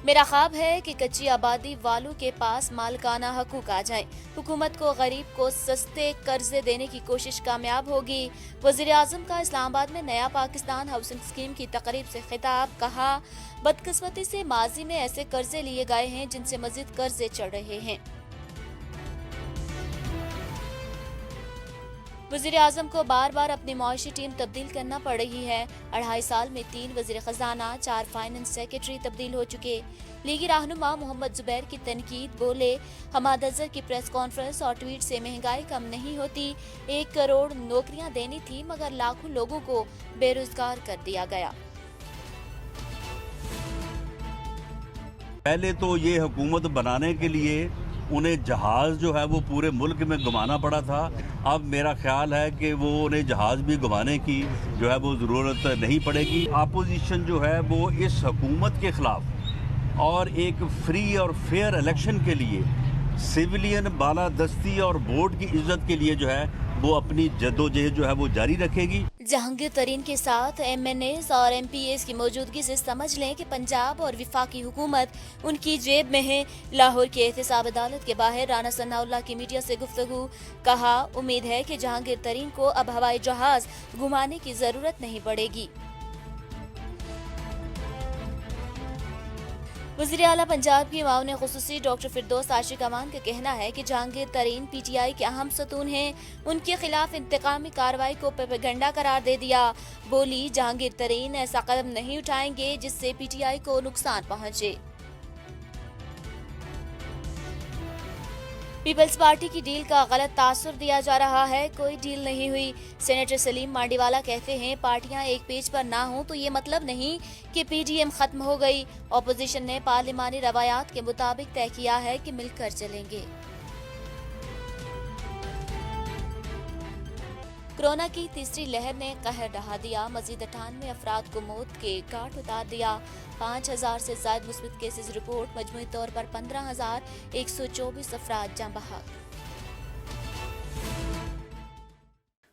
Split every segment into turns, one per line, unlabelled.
میرا خواب ہے کہ کچی آبادی والوں کے پاس مالکانہ حقوق آ جائیں۔ حکومت کو غریب کو سستے قرضے دینے کی کوشش کامیاب ہوگی۔ وزیر اعظم کا اسلام آباد میں نیا پاکستان ہاؤسنگ اسکیم کی تقریب سے خطاب، کہا بدقسمتی سے ماضی میں ایسے قرضے لیے گئے ہیں جن سے مزید قرضے چڑھ رہے ہیں۔ وزیر اعظم کو بار بار اپنی معاشی ٹیم تبدیل کرنا پڑ رہی ہے۔ 2.5 سال میں 3 وزیر خزانہ، 4 فائنانس سیکرٹری تبدیل ہو چکے۔ لیگی رہنما محمد زبیر کی تنقید، بولے حماد اظہر کی پریس کانفرنس اور ٹویٹ سے مہنگائی کم نہیں ہوتی۔ 1 کروڑ نوکریاں دینی تھی مگر لاکھوں لوگوں کو بے روزگار کر دیا گیا۔
پہلے تو یہ حکومت بنانے کے لیے انہیں جہاز جو ہے وہ پورے ملک میں گھمانا پڑا تھا۔ اب میرا خیال ہے کہ وہ انہیں جہاز بھی گھمانے کی جو ہے وہ ضرورت نہیں پڑے گی۔ اپوزیشن جو ہے وہ اس حکومت کے خلاف اور ایک فری اور فیئر الیکشن کے لیے، سویلین بالادستی اور ووٹ کی عزت کے لیے جو ہے وہ اپنی جدوجہد جو ہے وہ جاری رکھے گی۔
جہانگیر ترین کے ساتھ MNAs اور MPAs کی موجودگی سے سمجھ لیں کہ پنجاب اور وفاقی حکومت ان کی جیب میں ہے۔ لاہور کے احتساب عدالت کے باہر رانا ثناء اللہ کی میڈیا سے گفتگو، کہا امید ہے کہ جہانگیر ترین کو اب ہوائی جہاز گھمانے کی ضرورت نہیں پڑے گی۔ وزیر اعلیٰ پنجاب کی معاون خصوصی ڈاکٹر فردوس عاشق امان کا کہنا ہے کہ جہانگیر ترین PTI کے اہم ستون ہیں۔ ان کے خلاف انتقامی کارروائی کو پروپیگنڈا قرار دے دیا۔ بولی جہانگیر ترین ایسا قدم نہیں اٹھائیں گے جس سے PTI کو نقصان پہنچے۔ پیپلز پارٹی کی ڈیل کا غلط تاثر دیا جا رہا ہے، کوئی ڈیل نہیں ہوئی۔ سینیٹر سلیم مانڈی والا کہتے ہیں پارٹیاں ایک پیج پر نہ ہوں تو یہ مطلب نہیں کہ PDM ختم ہو گئی۔ اپوزیشن نے پارلیمانی روایات کے مطابق طے کیا ہے کہ مل کر چلیں گے۔ کورونا کی تیسری لہر نے قہر ڈھا دیا، مزید 98 افراد کو موت کے گھاٹ اتار دیا۔ 5000 سے زائد مثبت کیسز رپورٹ، مجموعی طور پر 15,124 افراد جاں بحق۔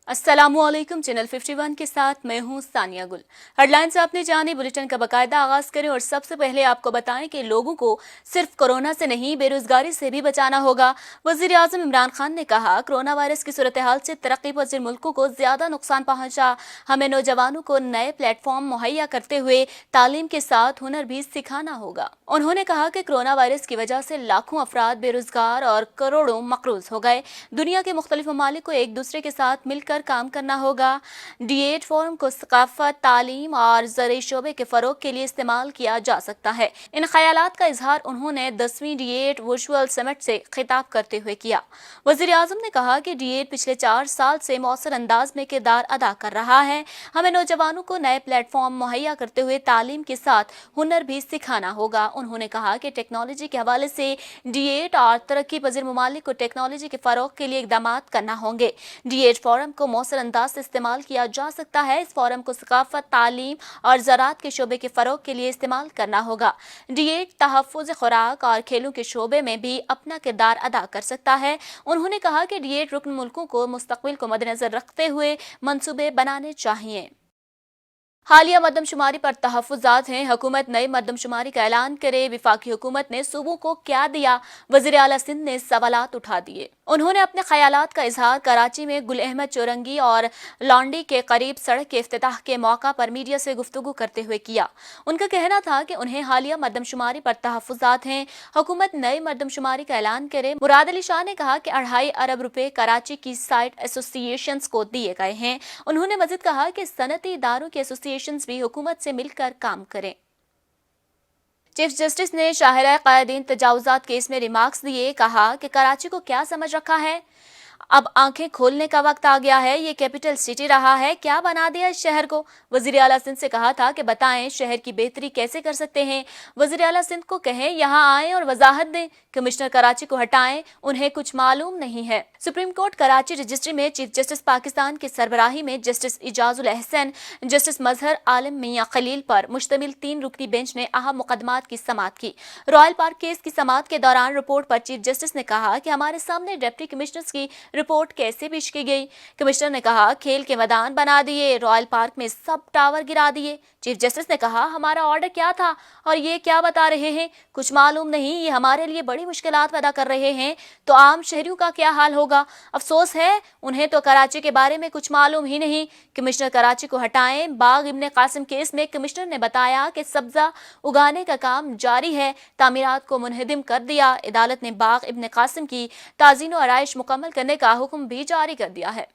السلام علیکم، چینل 51 کے ساتھ میں ہوں ثانیہ گل۔ ہیڈ لائن سے آپ نے جانے بلیٹن کا باقاعدہ آغاز کریں اور سب سے پہلے آپ کو بتائیں کہ لوگوں کو صرف کورونا سے نہیں بے روزگاری سے بھی بچانا ہوگا۔ وزیر اعظم عمران خان نے کہا کورونا وائرس کی صورتحال سے ترقی پذیر ملکوں کو زیادہ نقصان پہنچا، ہمیں نوجوانوں کو نئے پلیٹ فارم مہیا کرتے ہوئے تعلیم کے ساتھ ہنر بھی سکھانا ہوگا۔ انہوں نے کہا کہ کورونا وائرس کی وجہ سے لاکھوں افراد بے روزگار اور کروڑوں مقروض ہو گئے۔ دنیا کے مختلف ممالک کو ایک دوسرے کے ساتھ مل کر کام کرنا ہوگا۔ D8 فورم کو ثقافت، تعلیم اور زرعی شعبے کے فروغ کے لیے استعمال کیا جا سکتا ہے۔ ان خیالات کا اظہار انہوں نے 10ویں D8 ورچوئل سمٹ سے خطاب کرتے ہوئے کیا۔ وزیر اعظم نے کہا کہ D8 پچھلے 4 سال سے مؤثر انداز میں کردار ادا کر رہا ہے، ہمیں نوجوانوں کو نئے پلیٹ فارم مہیا کرتے ہوئے تعلیم کے ساتھ ہنر بھی سکھانا ہوگا۔ انہوں نے کہا کہ ٹیکنالوجی کے حوالے سے D8 اور ترقی پذیر ممالک کو ٹیکنالوجی کے فروغ کے لیے اقدامات کرنا ہوں گے۔ D8 فورم کو مؤثر انداز سے استعمال کیا جا سکتا ہے۔ اس فورم کو ثقافت، تعلیم اور زراعت کے شعبے کے فروغ کے لیے استعمال کرنا ہوگا۔ D8 تحفظ خوراک اور کھیلوں کے شعبے میں بھی اپنا کردار ادا کر سکتا ہے۔ انہوں نے کہا کہ D8 رکن ملکوں کو مستقبل کو مد نظر رکھتے ہوئے منصوبے بنانے چاہیے۔ حالیہ مردم شماری پر تحفظات ہیں، حکومت نئی مردم شماری کا اعلان کرے، وفاقی حکومت نے صوبوں کو کیا دیا، وزیر اعلیٰ سندھ نے سوالات اٹھا دیے۔ انہوں نے اپنے خیالات کا اظہار کراچی میں گل احمد چورنگی اور لانڈی کے قریب سڑک کے افتتاح کے موقع پر میڈیا سے گفتگو کرتے ہوئے کیا۔ ان کا کہنا تھا کہ انہیں حالیہ مردم شماری پر تحفظات ہیں، حکومت نئی مردم شماری کا اعلان کرے۔ مراد علی شاہ نے کہا کہ 2.5 ارب روپے کراچی کی سائٹ ایسوسی ایشنز کو دیے گئے ہیں۔ انہوں نے مزید کہا کہ صنعتی اداروں کی ایسوسی بھی حکومت سے مل کر کام کریں۔ چیف جسٹس نے شاہراہ قائدین تجاوزات کیس میں ریمارکس دیے، کہا کہ کراچی کو کیا سمجھ رکھا ہے، اب آنکھیں کھولنے کا وقت آ گیا ہے، یہ کیپٹل سٹی رہا ہے، کیا بنا دیا اس شہر کو۔ وزیر اعلیٰ سندھ سے کہا تھا کہ بتائیں شہر کی بہتری کیسے کر سکتے ہیں۔ وزیر اعلیٰ سندھ کو کہیں یہاں آئیں اور وضاحت دیں، کمشنر کراچی کو ہٹائیں، انہیں کچھ معلوم نہیں ہے۔ سپریم کورٹ کراچی رجسٹری میں چیف جسٹس پاکستان کی سربراہی میں جسٹس اعجاز الاحسن، جسٹس مظہر عالم میاں خلیل پر مشتمل 3 رکنی بینچ نے اہم مقدمات کی سماعت کی۔ رائل پارک کیس کی سماعت کے دوران رپورٹ پر چیف جسٹس نے کہا کہ ہمارے سامنے ڈپٹی کمشنرز کی रिपोर्ट कैसे पेश की गई। कमिश्नर ने कहा, खेल के मैदान बना दिए, रॉयल पार्क में सब टावर गिरा दिए। चीफ जस्टिस ने कहा, हमारा ऑर्डर क्या था और ये क्या बता रहे हैं, कुछ मालूम नहीं। ये हमारे लिए बड़ी मुश्किलात पैदा कर रहे हैं, तो आम शहरियों का क्या हाल होगा। अफसोस है उन्हें तो कराची के बारे में कुछ मालूम ही नहीं। कमिश्नर कराची को हटाएं। बाग इब्ने कासिम केस में कमिश्नर ने बताया कि सब्जा उगाने का काम जारी है, तामीरात को मुनहदिम कर दिया। अदालत ने बाग इब्ने कासिम की ताज़ीन और आराइश मुकम्मल करने का हुक्म भी जारी कर दिया है।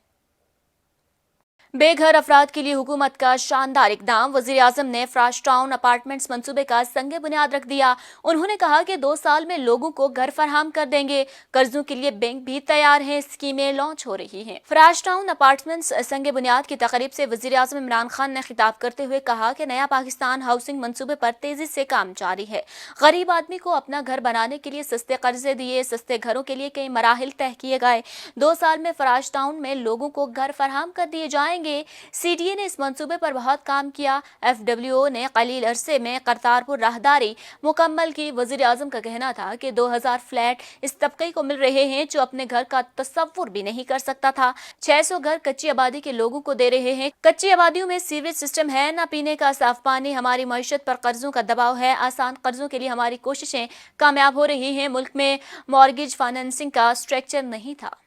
बेघर अफराद के लिए हुकूमत का शानदार इकदाम। वजीर आजम ने फ्राश टाउन अपार्टमेंट्स मंसूबे का संगे बुनियाद रख दिया। उन्होंने कहा कि 2 साल में लोगों को घर फराहम कर देंगे। कर्जों के लिए बैंक भी तैयार हैं, स्कीमें लॉन्च हो रही हैं। फ्राश टाउन अपार्टमेंट्स संगे बुनियाद की तकरीब से वजीर आजम इमरान खान ने खिताब करते हुए कहा कि नया पाकिस्तान हाउसिंग मंसूबे पर तेजी से काम जारी है। गरीब आदमी को अपना घर बनाने के लिए सस्ते कर्जे दिए, सस्ते घरों के लिए कई मराहिल तय किए गए। 2 साल में फ्राश टाउन में लोगों को घर फराहम कर दिए जाएंगे। सीडीए ने इस मंसूबे पर बहुत काम किया। एफडब्ल्यूओ ने कलील अरसे में करतारपुर राहदारी मुकम्मल की। वजीर आजम का कहना था कि 2000 फ्लैट इस तबके को मिल रहे हैं जो अपने घर का तस्वुर भी नहीं कर सकता था। 600 घर कच्ची आबादी के लोगों को दे रहे हैं। कच्ची आबादियों में सीवरेज सिस्टम है, न पीने का साफ पानी। हमारी मईशत पर कर्जों का दबाव है। आसान कर्जों के लिए हमारी कोशिशें कामयाब हो रही हैं। मुल्क में मॉर्गेज फाइनेंसिंग का स्ट्रक्चर नहीं था।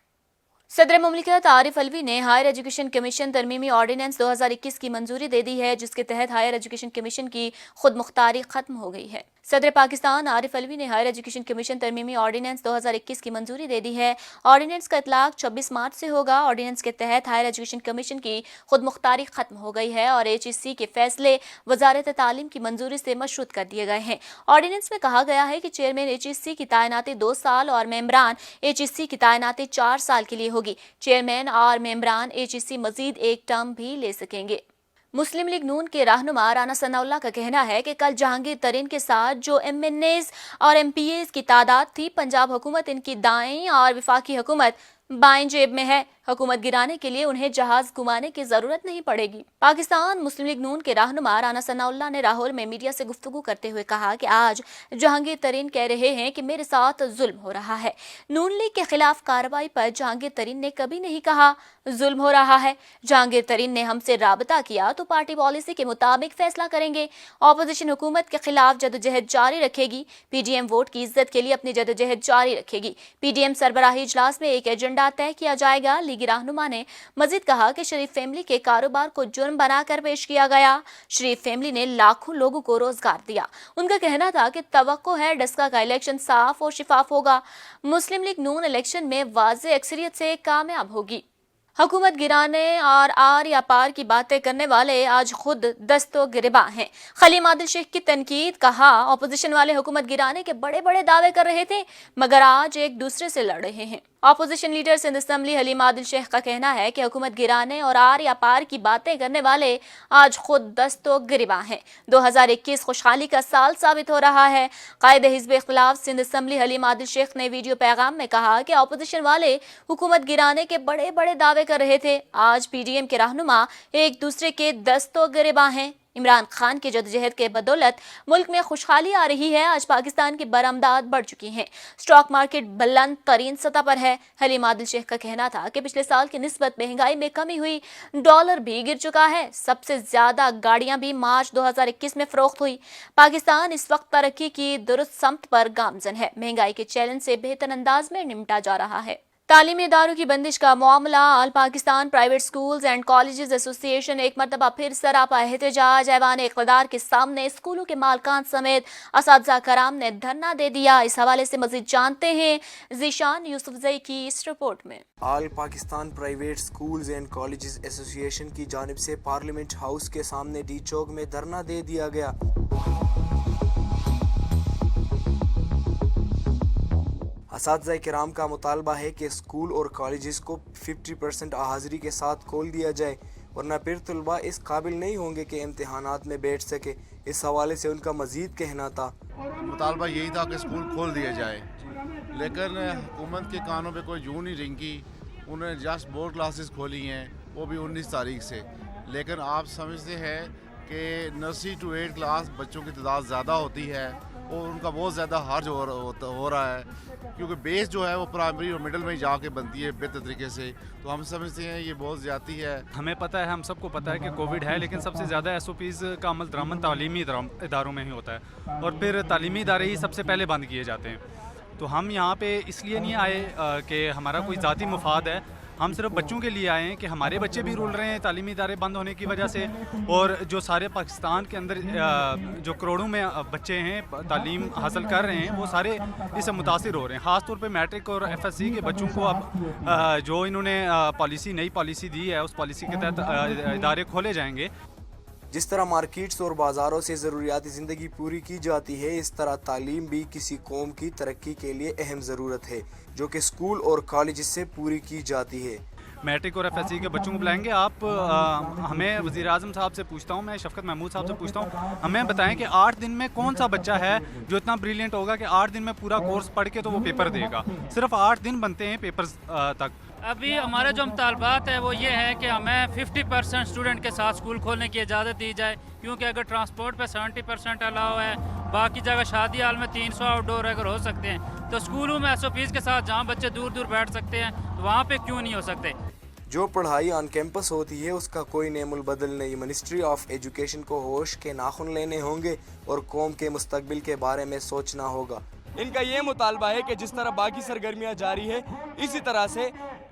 सदर मुमलिकत आरिफ अलवी ने हायर एजुकेशन कमीशन तरमीमी ऑर्डिनेंस 2021 की मंजूरी दे दी है, जिसके तहत हायर एजुकेशन कमीशन की खुद मुख्तारी खत्म हो गई है। सदर पाकिस्तान आरिफ अलवी ने हायर एजुकेशन कमीशन तरमीमी ऑर्डिनेंस 2021 की मंजूरी दे दी है। ऑर्डिनेंस का इतलाक 26 मार्च से होगा। ऑर्डिनेंस के तहत हायर एजुकेशन कमीशन की खुद मुख्तारी खत्म हो गई है और HEC के फैसले वजारत तालीम की मंजूरी से मशरूत कर दिए गए हैं। ऑर्डिनेंस में कहा गया है कि चेयरमैन HEC की तैनाती 2 साल और मेंबरान HEC की तैनाती 4 साल के लिए होगी। चेयरमैन और मेंबरान HEC मजीद एक टर्म भी ले सकेंगे। मुस्लिम लीग नून के रहनुमा राना सनाउल्लाह का कहना है कि कल जहांगीर तरीन के साथ जो MNAs और MPAs की तादाद थी, पंजाब हुकूमत इनकी दाएं और वफाकी हुकूमत बाएं जेब में है। हुकूमत गिराने के लिए उन्हें जहाज घुमाने की जरूरत नहीं पड़ेगी। पाकिस्तान मुस्लिम लीग नून के रहनुमा राना सनाउल्लाह ने लाहौर में मीडिया से गुफ्तगू करते हुए कहा कि आज जहांगीर तरीन कह रहे हैं कि मेरे साथ जुल्म हो रहा है। नून लीग के खिलाफ कार्रवाई पर जहांगीर तरीन ने कभी नहीं कहा जुल्म हो रहा है। जहांगीर तरीन ने हमसे राबता किया तो पार्टी पॉलिसी के मुताबिक फैसला करेंगे। ऑपोजिशन हुकूमत के खिलाफ जदोजहद जारी रखेगी। PDM वोट की इज्जत के लिए अपनी जदोजहद जारी रखेगी। PDM सरबराही इजलास में एक एजेंडा तय किया जाएगा। लीगी रहनुमा ने मजीद कहा कि शरीफ फैमिली के कारोबार को जुर्म बनाकर पेश किया गया। शरीफ फैमिली ने लाखों लोगों को रोजगार दिया। उनका कहना था कि तवक्को है डस्का का इलेक्शन साफ और शिफाफ होगा। मुस्लिम लीग नून इलेक्शन में वाज़ेह अक्सरियत से कामयाब होगी। हुकूमत गिराने और आर या पार की बातें करने वाले आज खुद दस्तो गिरबा हैं। खलीम आदिल शेख की तनकीद। कहा, अपोजिशन वाले हुकूमत गिराने के बड़े बड़े दावे कर रहे थे, मगर आज एक दूसरे से लड़ रहे हैं। Opposition leader Sindh assembly Haleem Adil Sheikh का कहना है कि हुकूमत गिराने और आर या पार की बातें करने वाले आज खुद दस्तो गिरबा हैं। 2021 खुशहाली का साल साबित हो रहा है। कायदे हिज़्ब इख्तिलाफ सिंध असेंबली हलीम आदिल शेख ने वीडियो पैगाम में कहा कि अपोजिशन वाले हुकूमत गिराने के बड़े बड़े दावे कर रहे थे। आज PDM के रहनुमा एक दूसरे के दस्तो गिरबा हैं। इमरान खान की जदोजहद के बदौलत मुल्क में खुशहाली आ रही है। आज पाकिस्तान की बरामदात बढ़ चुकी हैं। स्टॉक मार्केट बुलंद तरीन सतह पर है। हलीम आदिल शेख का कहना था कि पिछले साल की निस्बत महंगाई में कमी हुई, डॉलर भी गिर चुका है। सबसे ज्यादा गाड़ियां भी मार्च 2021 में फरोख्त हुई। पाकिस्तान इस वक्त तरक्की की दुरुस्त समत पर गामजन है। महंगाई के चैलेंज से बेहतर अंदाज में निपटा जा रहा है। तालीमी इदारों की बंदिश का मामला। All Pakistan private schools and colleges association एक मरतबा फिर सरापा एहतजाज। ऐवान इक़्तिदार के सामने स्कूलों के मालकान समेत असातिज़ा कराम ने धरना दे दिया। इस हवाले से मजीद जानते हैं ज़ीशान यूसुफजई की इस रिपोर्ट में।
All Pakistan private schools and colleges association की जानिब से पार्लियामेंट हाउस के सामने डी चौक में धरना दे दिया गया। असातिज़ा किराम का मुतालबा है कि स्कूल और कॉलेजेस को 50% हाज़िरी के साथ खोल दिया जाए, वरना फिर तलबा इस काबिल नहीं होंगे कि इम्तिहानात में बैठ सके। इस हवाले से उनका मज़ीद कहना था,
मुतालबा यही था कि स्कूल खोल दिया जाए, लेकिन हुकूमत के कानों पे कोई जूं नहीं रिंगी। उन्होंने जस्ट बोर्ड क्लासेस खोली हैं, वो भी 19 तारीख से। लेकिन आप समझते हैं कि नर्सरी टू 8 क्लास बच्चों की तादाद ज़्यादा होती है اور ان کا بہت زیادہ حرج ہو رہا ہے، کیونکہ بیس جو ہے وہ پرائمری اور مڈل میں جا کے بنتی ہے بہتر طریقے سے. تو ہم سمجھتے ہیں یہ بہت زیادتی ہے.
ہمیں پتہ ہے، ہم سب کو پتہ ہے کہ کووڈ ہے، لیکن سب سے زیادہ ایس او پیز کا عمل درآمد تعلیمی اداروں میں ہی ہوتا ہے، اور پھر تعلیمی ادارے ہی سب سے پہلے بند کیے جاتے ہیں. تو ہم یہاں پہ اس لیے نہیں آئے کہ ہمارا کوئی ذاتی مفاد ہے، ہم صرف بچوں کے لیے آئے ہیں کہ ہمارے بچے بھی رول رہے ہیں تعلیمی ادارے بند ہونے کی وجہ سے، اور جو سارے پاکستان کے اندر جو کروڑوں میں بچے ہیں تعلیم حاصل کر رہے ہیں وہ سارے اس سے متاثر ہو رہے ہیں. خاص طور پہ میٹرک اور ایف ایس سی کے بچوں کو اب جو انہوں نے نئی پالیسی دی ہے اس پالیسی کے تحت ادارے کھولے جائیں گے.
جس طرح مارکیٹس اور بازاروں سے ضروریات زندگی پوری کی جاتی ہے، اس طرح تعلیم بھی کسی قوم کی ترقی کے لیے اہم ضرورت ہے، جو کہ اسکول اور کالج سے پوری کی جاتی ہے.
میٹرک اور ایف ایس سی کے بچوں کو بلائیں گے آپ. ہمیں وزیر اعظم صاحب سے پوچھتا ہوں، میں شفقت محمود صاحب سے پوچھتا ہوں، ہمیں بتائیں کہ 8 دن میں کون سا بچہ ہے جو اتنا بریلینٹ ہوگا کہ 8 دن میں پورا کورس پڑھ کے تو وہ پیپر دے گا. صرف 8 دن بنتے ہیں پیپرز تک.
ابھی ہمارے جو مطالبات ہے وہ یہ ہے کہ ہمیں 50% اسٹوڈنٹ کے ساتھ اسکول کھولنے کی اجازت دی جائے، کیونکہ اگر ٹرانسپورٹ پہ 70% الاؤ ہے، باقی جگہ شادی ہال میں 300 آؤٹ ڈور اگر ہو سکتے ہیں، تو اسکولوں میں ایس او پیز کے ساتھ جہاں بچے دور دور بیٹھ سکتے ہیں وہاں پہ کیوں نہیں ہو سکتے؟
جو پڑھائی آن کیمپس ہوتی ہے اس کا کوئی نعم البدل نہیں. منسٹری آف ایجوکیشن کو ہوش کے ناخن لینے ہوں گے اور قوم کے مستقبل کے بارے میں سوچنا ہوگا. ان کا یہ مطالبہ ہے کہ جس طرح باقی سرگرمیاں جاری ہے، اسی طرح سے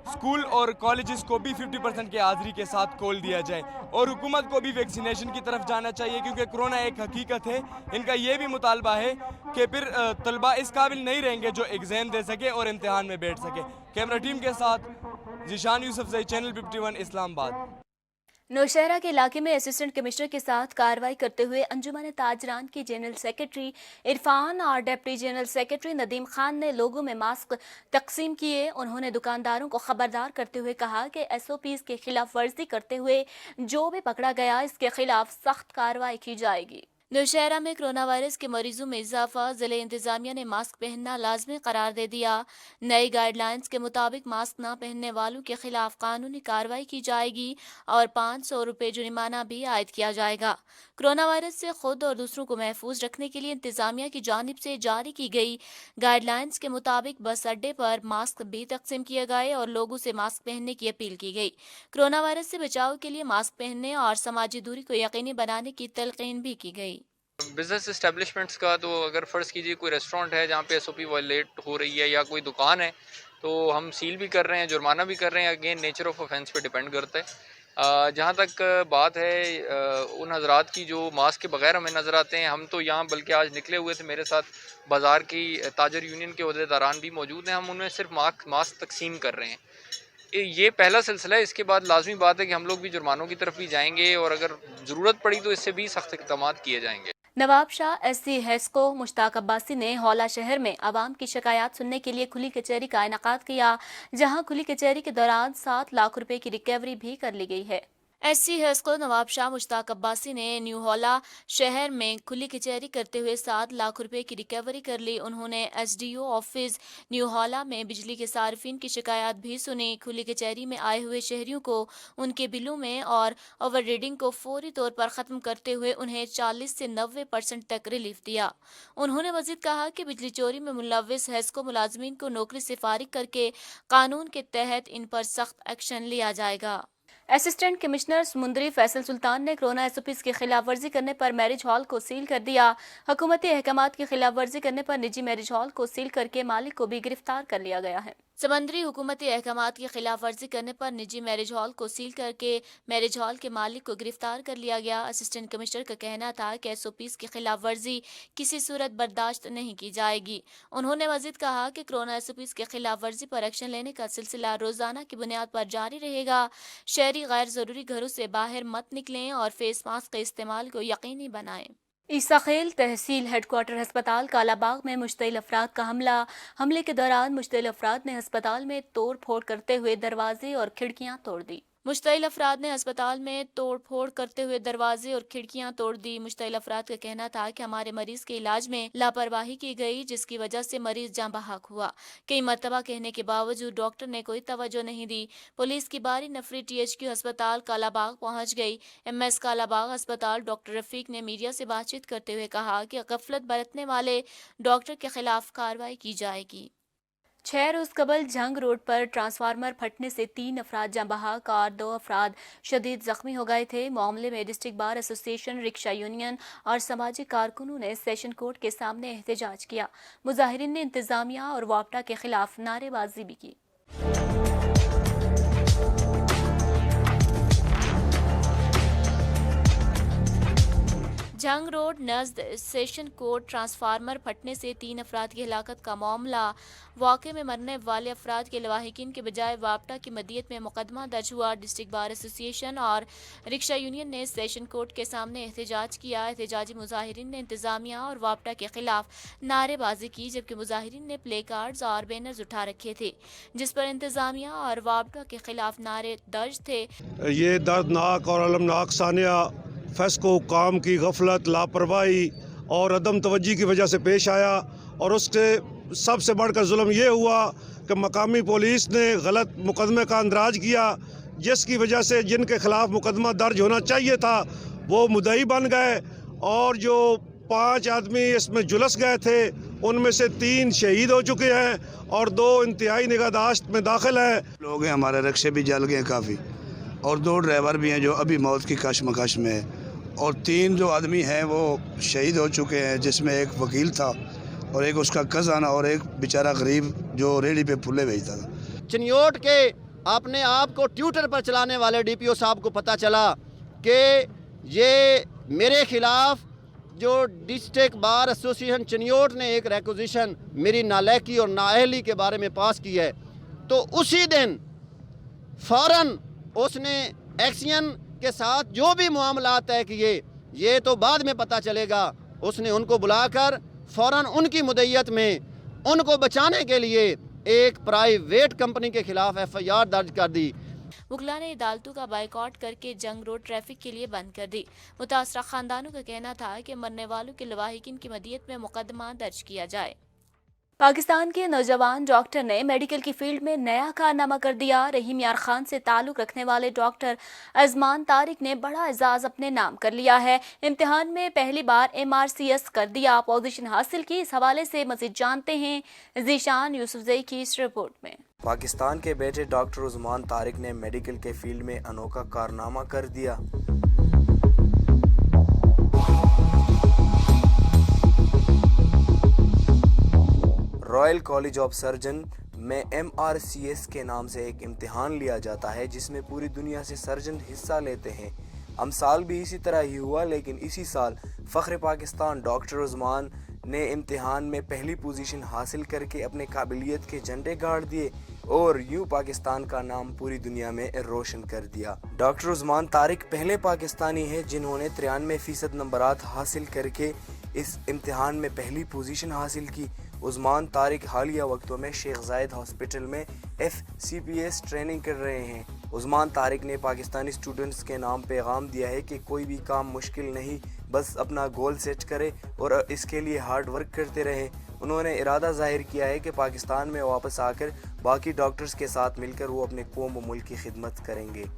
اسکول اور کالجز کو بھی 50% کے حاضری کے ساتھ کھول دیا جائے، اور حکومت کو بھی ویکسینیشن کی طرف جانا چاہیے، کیونکہ کرونا ایک حقیقت ہے. ان کا یہ بھی مطالبہ ہے کہ پھر طلباء اس قابل نہیں رہیں گے جو ایگزام دے سکے اور امتحان میں بیٹھ سکے. کیمرہ ٹیم کے ساتھ ذیشان یوسف زئی، چینل 51، اسلام آباد.
نوشہرہ کے علاقے میں اسسٹنٹ کمشنر کے ساتھ کارروائی کرتے ہوئے انجمن تاجران کی جنرل سیکرٹری عرفان اور deputy general secretary Nadeem Khan نے لوگوں میں ماسک تقسیم کیے. انہوں نے دکانداروں کو خبردار کرتے ہوئے کہا کہ ایس او پیز کے خلاف ورزی کرتے ہوئے جو بھی پکڑا گیا اس کے خلاف سخت کارروائی کی جائے گی. نوشہرہ میں کرونا وائرس کے مریضوں میں اضافہ، ضلع انتظامیہ نے ماسک پہننا لازمی قرار دے دیا. نئی گائیڈ لائنز کے مطابق ماسک نہ پہننے والوں کے خلاف قانونی کارروائی کی جائے گی اور 500 روپے جرمانہ بھی عائد کیا جائے گا. کرونا وائرس سے خود اور دوسروں کو محفوظ رکھنے کے لیے انتظامیہ کی جانب سے جاری کی گئی گائیڈ لائنز کے مطابق بس اڈے پر ماسک بھی تقسیم کیے گئے اور لوگوں سے ماسک پہننے کی اپیل کی گئی. کرونا وائرس سے بچاؤ کے لیے ماسک پہننے اور سماجی دوری کو یقینی بنانے کی تلقین بھی کی گئی.
بزنس اسٹیبلشمنٹس کا تو اگر فرض کیجیے کوئی ریسٹورینٹ ہے جہاں پہ ایس او پی وائلیٹ ہو رہی ہے یا کوئی دکان ہے تو ہم سیل بھی کر رہے ہیں، جرمانہ بھی کر رہے ہیں. اگین نیچر آف آفینس پہ ڈیپینڈ کرتا ہے. جہاں تک بات ہے ان حضرات کی جو ماسک کے بغیر ہمیں نظر آتے ہیں، ہم تو یہاں بلکہ آج نکلے ہوئے تھے، میرے ساتھ بازار کی تاجر یونین کے عہدیداران بھی موجود ہیں، ہم ان میں صرف ماسک تقسیم کر رہے ہیں. یہ پہلا سلسلہ ہے. اس کے بعد لازمی بات ہے کہ ہم لوگ بھی جرمانوں کی طرف بھی جائیں گے اور اگر ضرورت پڑی تو اس سے بھی سخت اقدامات کیے جائیں گے.
نواب شاہ ایس سی ہیسکو مشتاق عباسی نے ہولہ شہر میں عوام کی شکایات سننے کے لیے کھلی کچہری کا انعقاد کیا، جہاں کھلی کچہری کے دوران 7 لاکھ روپے کی ریکوری بھی کر لی گئی ہے. ایس سی ہیسکو نواب شاہ مشتاق عباسی نے نیو ہولہ شہر میں کھلی کچہری کرتے ہوئے 7 لاکھ روپے کی ریکوری کر لی. انہوں نے ایس ڈی او آفس نیو ہولہ میں بجلی کے صارفین کی شکایات بھی سنی. کھلی کچہری میں آئے ہوئے شہریوں کو ان کے بلوں میں اور اوور ریڈنگ کو فوری طور پر ختم کرتے ہوئے انہیں 40 سے 90% تک ریلیف دیا. انہوں نے مزید کہا کہ بجلی چوری میں ملوث ہیسکو ملازمین کو نوکری سے فارغ کر کے قانون کے تحت ان پر سخت ایکشن لیا جائے گا. اسسٹنٹ کمشنر سمندری فیصل سلطان نے کرونا ایس او پیز کی خلاف ورزی کرنے پر میرج ہال کو سیل کر دیا. حکومتی احکامات کی خلاف ورزی کرنے پر نجی میرج ہال کو سیل کر کے مالک کو بھی گرفتار کر لیا گیا ہے. سمندری حکومتی احکامات کی خلاف ورزی کرنے پر نجی میرج ہال کو سیل کر کے میرج ہال کے مالک کو گرفتار کر لیا گیا. اسسٹنٹ کمشنر کا کہنا تھا کہ ایس او پیز کی خلاف ورزی کسی صورت برداشت نہیں کی جائے گی. انہوں نے مزید کہا کہ کرونا ایس او پیز کے خلاف ورزی پر ایکشن لینے کا سلسلہ روزانہ کی بنیاد پر جاری رہے گا. شہری غیر ضروری گھروں سے باہر مت نکلیں اور فیس ماسک کے استعمال کو یقینی بنائیں. عیسیٰ خیل تحصیل ہیڈ کوارٹر ہسپتال کالا باغ میں مشتعل افراد کا حملے کے دوران مشتعل افراد نے ہسپتال میں توڑ پھوڑ کرتے ہوئے دروازے اور کھڑکیاں توڑ دی. मुश्तइल अफराद ने अस्पताल में तोड़ फोड़ करते हुए दरवाजे और खिड़कियां तोड़ दी। मुश्तइल अफराद का कहना था कि हमारे मरीज के इलाज में लापरवाही की गई, जिसकी वजह से मरीज जाँ बहक हुआ। कई मरतबा कहने के बावजूद डॉक्टर ने कोई तवज्जो नहीं दी। पुलिस की बारी नफरी THQ अस्पताल कालाबाग पहुंच गई। MS कालाबाग अस्पताल डॉक्टर रफीक ने मीडिया से बातचीत करते हुए कहा कि गफलत बरतने वाले डॉक्टर के खिलाफ कार्रवाई की जाएगी। 6 रोज कबल जंग रोड पर ट्रांसफार्मर फटने से 3 अफराद जाँ बहक और 2 अफराद शदीद जख्मी हो गए थे। मामले में district bar association, rickshaw union और समाजी कारकुनों ने सेशन कोर्ट के सामने एहतजाज किया। मुजाहिरीन ने इंतजामिया और वापटा के खिलाफ नारेबाजी भी की। जंग रोड नज़द सेशन कोर्ट ट्रांसफार्मर फटने से 3 अफराद की हलाकत का मामला। वाक़े में मरने वाले अफराद के लवाहिकीन के बजाय वापटा की मदियत में मुकदमा दर्ज हुआ। डिस्ट्रिक्ट बार एसोसिएशन और रिक्शा यूनियन ने सेशन कोर्ट के सामने एहतजाज किया। एहतजाजी मुजाहिरीन ने इंतजामिया और वापटा के खिलाफ नारेबाजी की, जबकि मुजाहिरीन ने प्ले कार्ड्स और बैनर्स उठा रखे थे जिस पर इंतजामिया और वापटा के खिलाफ नारे दर्ज थे।
ये दर्दनाक और अलमनाक सानिया फैस्को हुक्काम की गफलत, लापरवाही और अदम तवज्जी की वजह से पेश आया, और उससे सबसे बढ़कर जुल्म ये हुआ कि मकामी पुलिस ने गलत मुकदमे का अंदराज किया, जिसकी वजह से जिनके खिलाफ मुकदमा दर्ज होना चाहिए था वो मुद्दई बन गए, और जो 5 आदमी इसमें जुलस गए थे उनमें से 3 शहीद हो चुके हैं और 2 इंतहाई निगहदाश्त में दाखिल हैं।
लोग हैं, हमारे रिक्शे भी जल गए काफ़ी, और 2 ड्राइवर भी हैं जो अभी मौत की कशमकश में है, और 3 जो आदमी हैं वो शहीद हो चुके हैं, जिसमें एक वकील था और एक उसका कज़न और एक बेचारा गरीब जो रेडी पे फुले बेचता था।
चिन्योट के अपने आप को ट्विटर पर चलाने वाले DPO साहब को पता चला कि ये मेरे खिलाफ जो डिस्ट्रिक्ट बार एसोसिएशन चिन्योट ने एक रिक्वेजिशन मेरी नालायकी और नाअहली के बारे में पास की है, तो उसी दिन फ़ौरन उसने एक्शन के साथ जो भी मामला तय किए, ये तो बाद में पता चलेगा, उसने उनको बुलाकर फ़ौरन उनकी मुद्दत में उनको बचाने के लिए एक प्राइवेट कंपनी के खिलाफ FIR दर्ज कर दी।
वकला ने अदालतों का बाइकआउट करके जंग रोड ट्रैफिक के लिए बंद कर दी। मुतासरा खानदानों का कहना था कि मरने वालों के लवाहिकीन की मदियत में मुकदमा दर्ज किया जाए। पाकिस्तान के नौजवान डॉक्टर ने मेडिकल की फील्ड में नया कारनामा कर दिया। रहीम यार खान से ताल्लुक़ रखने वाले डॉक्टर अजमान तारिक ने बड़ा एजाज़ अपने नाम कर लिया है। इम्तिहान में पहली बार MRCS कर दिया, पोजीशन हासिल की। इस हवाले से मज़ीद जानते हैं ज़ीशान यूसुफजई की इस रिपोर्ट में।
पाकिस्तान के बेटे डॉक्टर उस्मान तारिक ने मेडिकल के फील्ड में अनोखा कारनामा कर दिया। रॉयल कॉलेज ऑफ सर्जन में MRCS के नाम से एक इम्तिहान लिया जाता है जिसमें पूरी दुनिया से सर्जन हिस्सा लेते हैं। हम साल भी इसी तरह ही हुआ, लेकिन इसी साल फ़ख्र पाकिस्तान डॉक्टर उस्मान ने इम्तिहान में पहली पोजीशन हासिल करके अपने काबिलियत के झंडे गाड़ दिए और यूं पाकिस्तान का नाम पूरी दुनिया में रोशन कर दिया। डॉक्टर उस्मान तारिक पहले पाकिस्तानी हैं जिन्होंने 93% नंबरात हासिल करके इस इम्तिहान में पहली पोजीशन हासिल की। उस्मान तारिक हालिया वक्तों में शेख जायद हॉस्पिटल में FCPS ट्रेनिंग कर रहे हैं। उस्मान तारिक ने पाकिस्तानी स्टूडेंट्स के नाम पैगाम दिया है कि कोई भी काम मुश्किल नहीं, बस अपना गोल सेट करे और इसके लिए हार्ड वर्क करते रहे। उन्होंने इरादा जाहिर किया है कि पाकिस्तान में वापस आकर बाकी डॉक्टर्स के साथ मिलकर वो अपने कौम व मुल्क की खिदमत करेंगे।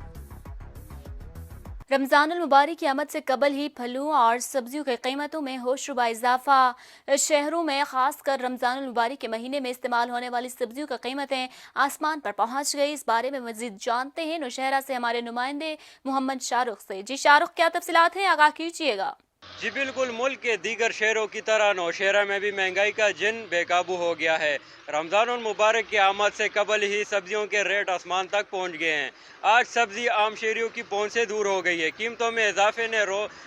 रमज़ानुल मुबारक की आमद से कबल ही फलों और सब्जियों की कीमतों में होशरुबा इजाफा। शहरों में खासकर रमज़ानुल मुबारक के महीने में इस्तेमाल होने वाली सब्जियों की कीमतें आसमान पर पहुंच गई। इस बारे में मजीद जानते हैं नौशहरा से हमारे नुमाइंदे मोहम्मद शाहरुख से। जी शाहरुख, क्या तफसीलात हैं, आगाह कीजिएगा।
जी बिल्कुल, मुल्क के दीगर शहरों की तरह नौशहरा में भी महंगाई का जिन बेकाबू हो गया है। रमज़ानुल मुबारक की आमद से कबल ही सब्जियों के रेट आसमान तक पहुंच गए हैं। आज सब्जी आम शहरियों की पहुंच से दूर हो गई है। कीमतों में इजाफे ने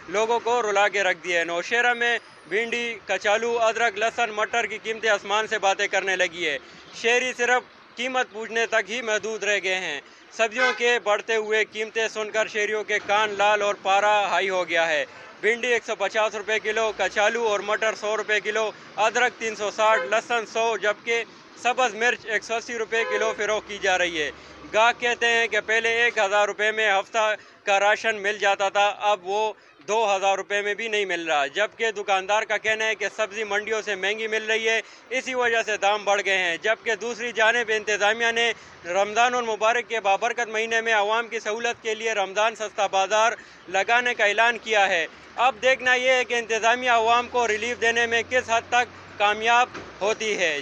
लोगों को रुला के रख दिया है। नौशहरा में भिंडी, कचालू, अदरक, लहसुन, मटर की कीमतें आसमान से बातें करने लगी है। शहरी सिर्फ कीमत पूछने तक ही महदूद रह गए हैं। सब्जियों के बढ़ते हुए कीमतें सुनकर शहरियों के कान लाल और पारा हाई हो गया है। भिंडी 150 रुपये किलो, कचालू और मटर 100 रुपये किलो, अदरक 360, लहसुन 100, जबकि सब्ज़ मिर्च 180 रुपये किलो फ़रोख्त की जा रही है। गाहक कहते हैं कि पहले 1000 रुपये में हफ्ता का राशन मिल जाता था, अब वो 2000 रुपये में भी नहीं मिल रहा, जबकि दुकानदार का कहना है कि सब्ज़ी मंडियों से महंगी मिल रही है, इसी वजह से दाम बढ़ गए हैं। जबकि दूसरी जानिब इंतज़ामिया ने रमज़ान और मुबारक के बाबरकत महीने में आवाम की सहूलत के लिए रमज़ान सस्ता बाज़ार लगाने का ऐलान किया है। अब देखना ये है कि इंतज़ामिया आवाम को रिलीफ देने में किस हद तक कामयाब होती है।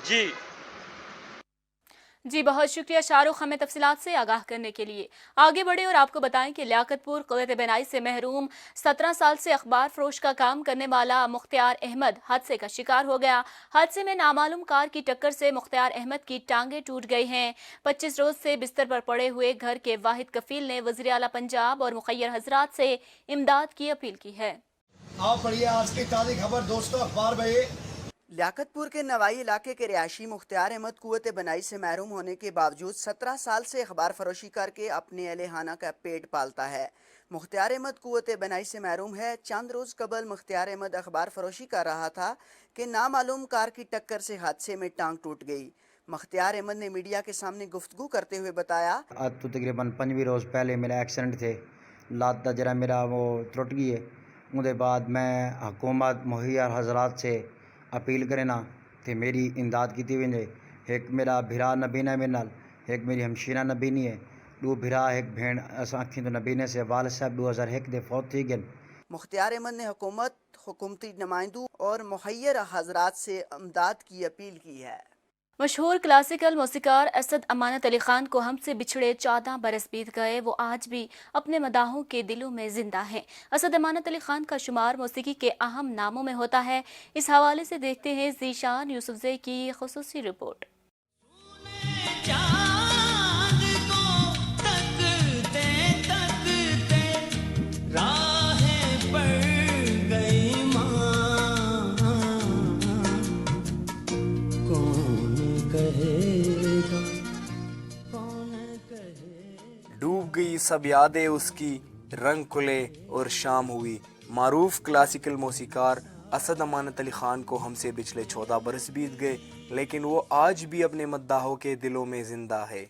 जी बहुत शुक्रिया शाहरुख, हमें तफसीलात से आगाह करने के लिए। आगे बढ़े और आपको बताएं कि लियाकतपुर क़ुव्वत बनाई से महरूम 17 साल से अखबार फरोश का काम करने वाला मुख्तियार अहमद हादसे का शिकार हो गया। हादसे में नामालूम कार की टक्कर से मुख्तियार अहमद की टांगें टूट गई हैं। 25 रोज से बिस्तर पर पड़े हुए घर के वाहिद कफील ने वज़ीर आला पंजाब और मुखय्यर हजरात से इमदाद की अपील की है।
आप पढ़िए आज की ताज़ी खबर दोस्तों अखबार में।
लियाकतपुर के नवाई इलाके के रिहायशी मुख्तियार अहमद कुव्वत बनाई से महरूम होने के बावजूद 17 साल से अखबार फरोशी करके अपने अहलेहाना का पेट पालता है। मुख्तियार अहमद कुव्वत बनाई से महरूम है। चंद रोज़ कबल मुख्तियार अहमद अखबार फरोशी कर रहा था कि नामालूम कार की टक्कर से हादसे में टांग टूट गई। मुख्तियार अहमद ने मीडिया के सामने गुफ्तगू करते हुए बताया,
आज तो तकरीबन 5 रोज़ पहले मेरा एक्सीडेंट थे, लात दा जरा मेरा वो टुट गई है। उसके बाद मैं हुकूमत मुहैया हजरात से अपील करे ना तो मेरी इमदाद की वजे। एक मेरा भिरा नबीना मेरे नाल, एक मेरी हमशीरा नबीनी है, 2 भिरा एक भेण अस अखी तो नबीने से वाल साहब 2001 दे फौत थी गए।
मुख्तियार अहमद ने हुकूमत, हुकूमती नुमाइंदों और मुहैयर हजरात से इमदाद की अपील की है।
मशहूर क्लासिकल मौसीकार असद अमानत अली खान को हमसे बिछड़े 14 बरस बीत गए। वो आज भी अपने मदाहों के दिलों में जिंदा हैं। असद अमानत अली खान का शुमार मौसीकी के अहम नामों में होता है। इस हवाले से देखते हैं ज़ीशान यूसुफज़ई की खुसूसी रिपोर्ट।
डूब गई सब यादें उसकी, रंग खुले और शाम हुई। मारूफ क्लासिकल मौसीकार असद अमानत अली खान को हमसे पिछले 14 बरस बीत गए, लेकिन वो आज भी अपने मद्दाहों के दिलों में जिंदा है।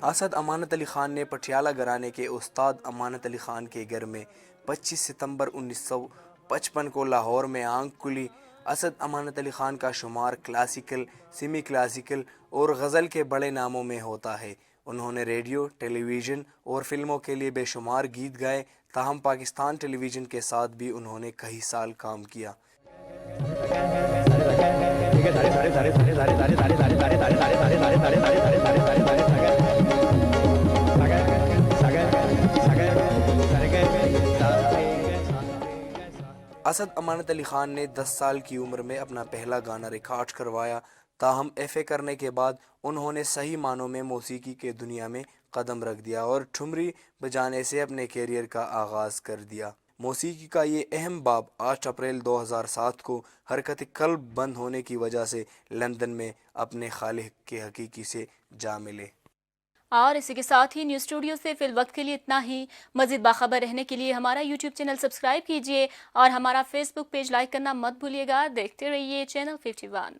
असद अमानत अली खान ने पटियाला घराने के उस्ताद अमानत अली खान के घर में 25 सितंबर 1955 को लाहौर में आंख खुली। असद अमानत अली खान का शुमार क्लासिकल, सेमी क्लासिकल और गज़ल के बड़े नामों में होता है। उन्होंने रेडियो, टेलीविज़न और फिल्मों के लिए बेशुमार गीत गाए। ताहम पाकिस्तान टेलीविज़न के साथ भी उन्होंने कई साल काम किया। असद अमानत अली खान ने 10 साल की उम्र में अपना पहला गाना रिकॉर्ड करवाया। ताहम FA करने के बाद उन्होंने सही मानों में मौसीकी के दुनिया में कदम रख दिया और ठुमरी बजाने से अपने कैरियर का आगाज़ कर दिया। मौसीकी का ये अहम बाब 8 अप्रैल 2007 को हरकत कल्ब बंद होने की वजह से लंदन में अपने खालिक के हकीकी से जा मिले।
और इसी के साथ ही न्यूज़ स्टूडियो से फिल वक्त के लिए इतना ही। मज़ीद बाखबर रहने के लिए हमारा YouTube चैनल सब्सक्राइब कीजिए और हमारा Facebook पेज लाइक करना मत भूलिएगा। देखते रहिए चैनल 51।